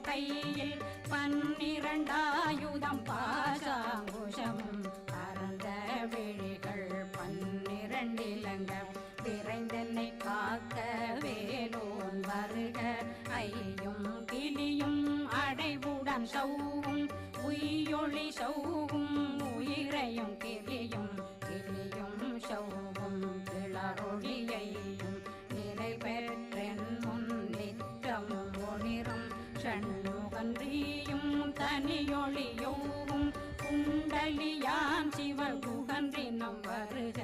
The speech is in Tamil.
கையில் 12 பாசாங்குஷமும் பரந்த விழிகள் 12 இலங்க விரைந்தென்னை காக்க வேலோன் வருக ஐயும் கிளியும் அடைவுடன் சௌவும் உயிரொளி சௌவும் உயிரையும் கிளியும் சௌவும் கிளரொளியையும் நிலை பெற்றென் முன்னிற்றம் ஒளிரும் ஷண்முகன்றியும் தனியொளியோவும் குண்டலியாம் சிவகுகன்றினம் வருக